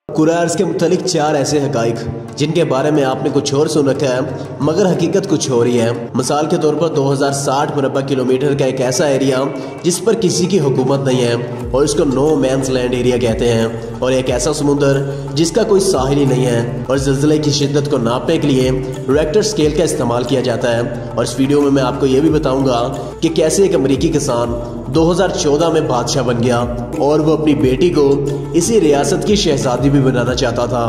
कुरार्स के मुतालिक 4 ऐसे हकाइक जिनके बारे में आपने कुछ और सुन रखा है मगर हकीकत कुछ हो रही है। मिसाल के तौर पर 2060 मुरबा किलोमीटर का एक ऐसा एरिया जिस पर किसी की हुकूमत नहीं है और इसको नो मैंस लैंड एरिया कहते हैं, और एक ऐसा समुंदर जिसका कोई साहिल ही नहीं है और ज़िलज़ले की शिद्दत को नापने के लिए रिक्टर स्केल का इस्तेमाल किया जाता है। और इस वीडियो में मैं आपको ये भी बताऊंगा कि कैसे एक अमेरिकी किसान 2014 में बादशाह बन गया और वो अपनी बेटी को इसी रियासत की शहजादी भी बनाना चाहता था।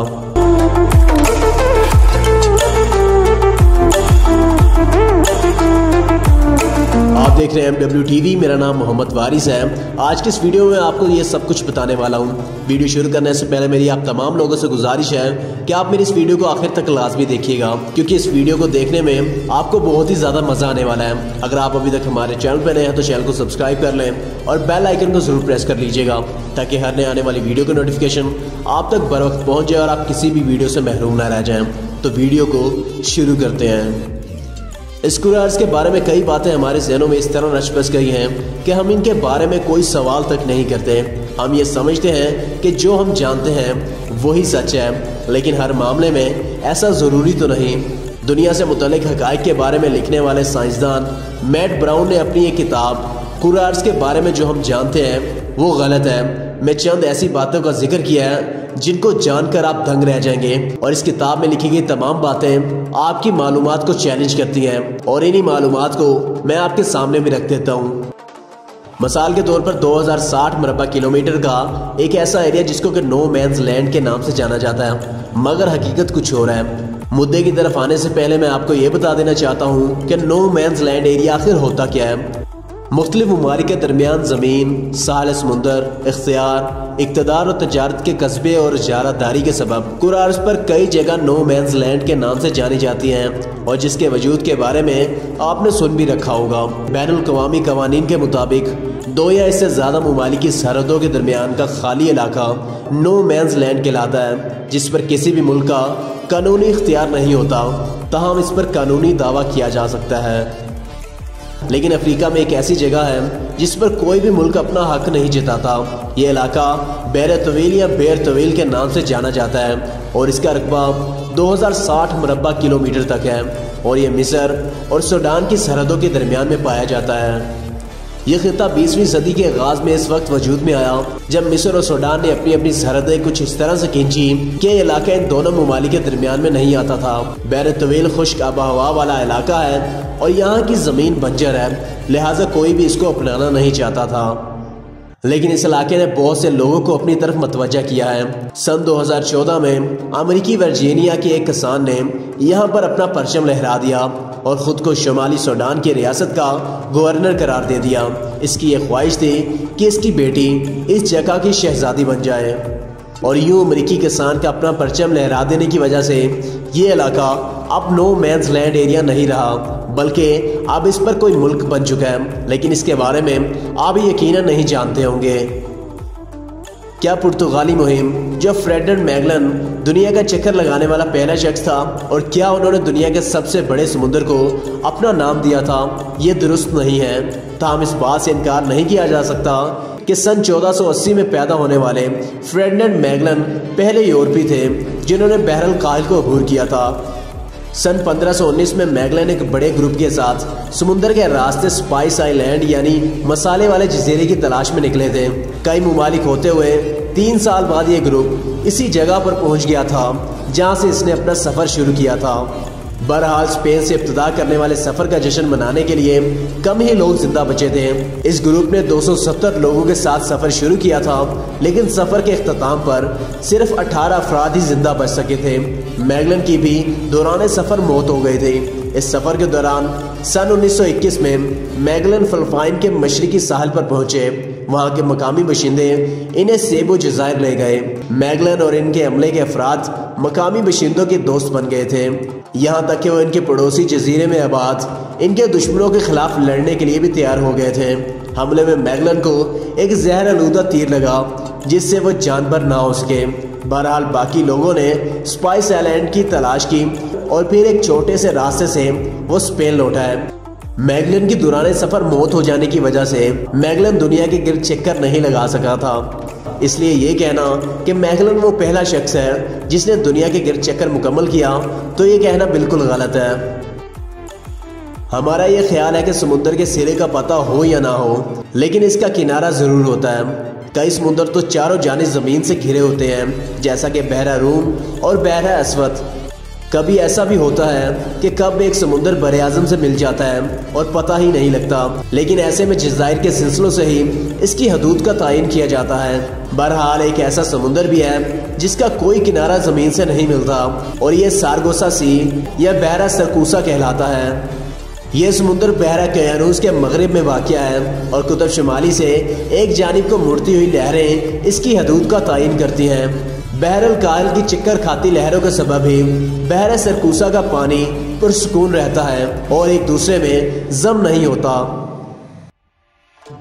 आप देख रहे हैं MWTV, मेरा नाम मोहम्मद वारिस है। आज के इस वीडियो में आपको ये सब कुछ बताने वाला हूँ। वीडियो शुरू करने से पहले मेरी आप तमाम लोगों से गुजारिश है कि आप मेरी इस वीडियो को आखिर तक लाजमी देखिएगा, क्योंकि इस वीडियो को देखने में आपको बहुत ही ज़्यादा मज़ा आने वाला है। अगर आप अभी तक हमारे चैनल पर नए हैं तो चैनल को सब्सक्राइब कर लें और बेल आइकन को ज़रूर प्रेस कर लीजिएगा ताकि हर नए आने वाली वीडियो की नोटिफिकेशन आप तक बर वक्त पहुँच जाए और आप किसी भी वीडियो से महरूम ना रह जाएँ। तो वीडियो को शुरू करते हैं। इस कुरार्स के बारे में कई बातें हमारे ज़हनों में इस तरह नच बस गई हैं कि हम इनके बारे में कोई सवाल तक नहीं करते। हम ये समझते हैं कि जो हम जानते हैं वही सच है, लेकिन हर मामले में ऐसा ज़रूरी तो नहीं। दुनिया से मुतल्लिक हक़ाइक़ के बारे में लिखने वाले साइंसदान मैट ब्राउन ने अपनी एक किताब कुरार्स के बारे में जो हम जानते हैं वो गलत है में चंद ऐसी बातों का जिक्र किया है जिनको जानकर आप दंग रह जाएंगे। और इस किताब में लिखी गई तमाम बातें आपकी मालूमात को चैलेंज करती हैं और इन्हीं मालूमात को मैं आपके सामने भी रख देता हूँ। मिसाल के तौर पर 2060 मुरबा किलोमीटर का एक ऐसा एरिया जिसको कि नो मैंस लैंड के नाम से जाना जाता है, मगर हकीकत कुछ हो रहा है। मुद्दे की तरफ आने से पहले मैं आपको ये बता देना चाहता हूँ कि नो मैंस लैंड एरिया आखिर होता क्या है। मुख्तलिफ ममालिक के दरमियान ज़मीन, साहिल समुंदर, इख्तियार, इक़्तिदार और तजारत के कस्बे और इजारादारी के सबब कुरार्स पर कई जगह नो मैंस लैंड के नाम से जानी जाती हैं और जिसके वजूद के बारे में आपने सुन भी रखा होगा। बैनुल अक़वामी कवानीन के मुताबिक 2 या इससे ज़्यादा ममालिकी सरहदों के दरमियान का खाली इलाका नो मैंस लैंड कहलाता है, जिस पर किसी भी मुल्क का कानूनी इख्तियार नहीं होता, ताहम इस पर कानूनी दावा किया जा सकता है। लेकिन अफ्रीका में एक ऐसी जगह है जिस पर कोई भी मुल्क अपना हक नहीं जताता। ये इलाका बैर तवील या बेर तवील के नाम से जाना जाता है और इसका रकबा 2060 मुरबा किलोमीटर तक है और ये मिस्र और सूडान की सरहदों के दरमियान में पाया जाता है। यह खिता 20वीं सदी के आगाज में इस वक्त वजूद में आया जब मिस्र और सूडान ने अपनी अपनी सरहदें कुछ इस तरह से खींची कि यह इलाका इन दोनों ममालिक के दरमियान में नहीं आता था। बैर तवील खुश्क आबहवा वाला इलाका है और यहाँ की ज़मीन बंजर है, लिहाजा कोई भी इसको अपनाना नहीं चाहता था। लेकिन इस इलाके ने बहुत से लोगों को अपनी तरफ मतवज्जा किया है। सन 2014 में अमेरिकी वर्जीनिया के एक किसान ने यहाँ पर अपना परचम लहरा दिया और ख़ुद को शुमाली सूडान की रियासत का गवर्नर करार दे दिया। इसकी ये ख्वाहिश थी कि इसकी बेटी इस जगह की शहजादी बन जाए और यूँ अमेरिकी किसान का अपना परचम लहरा देने की वजह से ये इलाका अब नो मैंस लैंड एरिया नहीं रहा, बल्कि अब इस पर कोई मुल्क बन चुका है। लेकिन इसके बारे में आप यकीनन नहीं जानते होंगे। क्या पुर्तगाली मुहिम जो फ्रेडरिक मैगलन दुनिया का चक्कर लगाने वाला पहला शख्स था, और क्या उन्होंने दुनिया के सबसे बड़े समुद्र को अपना नाम दिया था, ये दुरुस्त नहीं है। ताहम इस बात से इनकार नहीं किया जा सकता कि सन 1480 में पैदा होने वाले फ्रेडरिक मैगलन पहले यूरोपी थे जिन्होंने बहरल काहिल को अबूर किया था। सन 1519 में मैगलन एक बड़े ग्रुप के साथ समुंदर के रास्ते स्पाइस आइलैंड यानी मसाले वाले जजीरे की तलाश में निकले थे। कई ममालिक होते हुए 3 साल बाद ये ग्रुप इसी जगह पर पहुंच गया था जहां से इसने अपना सफ़र शुरू किया था। बहरहाल स्पेन से इब्तिदा करने वाले सफ़र का जश्न मनाने के लिए कम ही लोग जिंदा बचे थे। इस ग्रुप ने 270 लोगों के साथ सफ़र शुरू किया था, लेकिन सफ़र के इख्तिताम पर सिर्फ 18 अफराद ही जिंदा बच सके थे। मैगलन की भी दौरान सफ़र मौत हो गई थी। इस सफ़र के दौरान सन 1921 में मैगलन फिलिपाइन के मशरकी साहिल पर पहुंचे। वहाँ के मकामी बशिंदे इन्हें सेबो जज़ायर ले गए। मैगलन और इनके अमले के अफराद मकामी बशिंदों के दोस्त बन गए थे, यहाँ तक कि वो इनके पड़ोसी जजीरे में आबाद इनके दुश्मनों के खिलाफ लड़ने के लिए भी तैयार हो गए थे। हमले में मैगलन को एक जहर आलूदा तीर लगा जिससे वो जानवर ना हो सके। बहरहाल बाकी लोगों ने स्पाइस आइलैंड की तलाश की और फिर एक छोटे से रास्ते से वो स्पेन लौटा है। मैगलन की दौरान सफर मौत हो जाने की वजह से मैगलन दुनिया के गिर्द चक्कर नहीं लगा सका था। इसलिए ये कहना कि मैगलन वो पहला शख्स है जिसने दुनिया के गिर्द चक्कर मुकम्मल किया, तो ये कहना बिल्कुल गलत है। हमारा ये ख्याल है कि समुद्र के सिरे का पता हो या ना हो, लेकिन इसका किनारा ज़रूर होता है। कई समुद्र तो चारों जानिब ज़मीन से घिरे होते हैं, जैसा कि बहरा रूम और बहरा अस्वद। कभी ऐसा भी होता है कि कब एक समुद्र बरे आज़म से मिल जाता है और पता ही नहीं लगता, लेकिन ऐसे में जज़ाइर के सिलसिलों से ही इसकी हदूद का तयन किया जाता है। बहरहाल एक ऐसा समुद्र भी है जिसका कोई किनारा ज़मीन से नहीं मिलता, और ये सारगोसा सी या बहरा सरकूसा कहलाता है। यह समुद्र बहरा क़यानूस के मगरिब में वाक़या है, और कुतुब शुमाली से एक जानिब को मुड़ती हुई लहरें इसकी हदूद का तयन करती हैं। बहरल कायल की चक्कर खाती लहरों के सबब ही बहरा सरकूसा का पानी पुरसुकून रहता है और एक दूसरे में जम नहीं होता।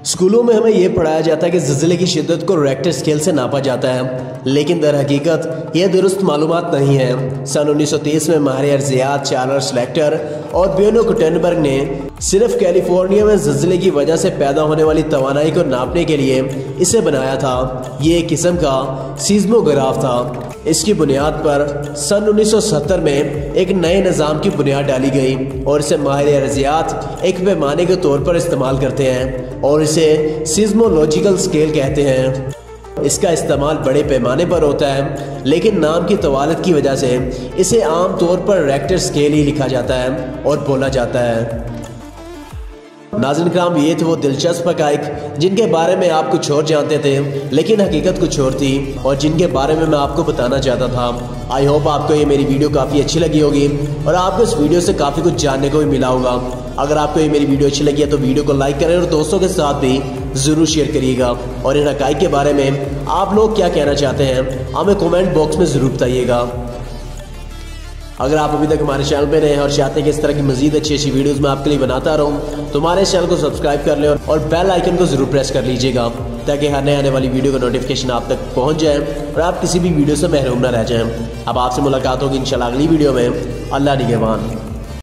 स्कूलों में हमें यह पढ़ाया जाता है कि ज़िलज़ले की शिद्दत को रेक्टर स्केल से नापा जाता है, लेकिन दर हकीकत यह दुरुस्त मालूमात नहीं है। सन 1930 में माहिर अर्ज़ियात चार्ल्स लेक्टर और ब्यूनो गुटेनबर्ग ने सिर्फ कैलिफोर्निया में ज़िलज़ले की वजह से पैदा होने वाली तवानाई को नापने के लिए इसे बनाया था। ये एक किस्म का सीज़मोग्राफ था। इसकी बुनियाद पर सन 1970 में एक नए निज़ाम की बुनियाद डाली गई और इसे माहिर अर्ज़ियात एक पैमाने के तौर पर इस्तेमाल करते हैं और इसे सीज़मोलॉजिकल स्केल कहते हैं। इसका इस्तेमाल बड़े पैमाने पर होता है, लेकिन नाम की तवालत की वजह से इसे आम तौर पर रेक्टर स्केल ही लिखा जाता है और बोला जाता है। नाज़रीन किराम, ये थे वो दिलचस्प हक़ाइक़ जिनके बारे में आप कुछ और जानते थे, लेकिन हकीकत कुछ और थी और जिनके बारे में मैं आपको बताना चाहता था। आई होप आपको ये मेरी वीडियो काफ़ी अच्छी लगी होगी और आपको इस वीडियो से काफ़ी कुछ जानने को भी मिला होगा। अगर आपको ये मेरी वीडियो अच्छी लगी है तो वीडियो को लाइक करें और दोस्तों के साथ भी ज़रूर शेयर करिएगा। और इन हक़ाइक़ के बारे में आप लोग क्या कहना चाहते हैं हमें कमेंट बॉक्स में ज़रूर बताइएगा। अगर आप अभी तक हमारे चैनल पे नए हैं और चाहते हैं कि इस तरह की मजीद अच्छी वीडियोस मैं आपके लिए बनाता रहूं, तो हमारे चैनल को सब्सक्राइब कर लें और बेल आइकन को जरूर प्रेस कर लीजिएगा, ताकि हर नए आने वाली वीडियो का नोटिफिकेशन आप तक पहुंच जाए और आप किसी भी वीडियो से महरूम न रह जाएं। अब आपसे मुलाकात होगी इंशाल्लाह अगली वीडियो में। अल्लाह निगहबान।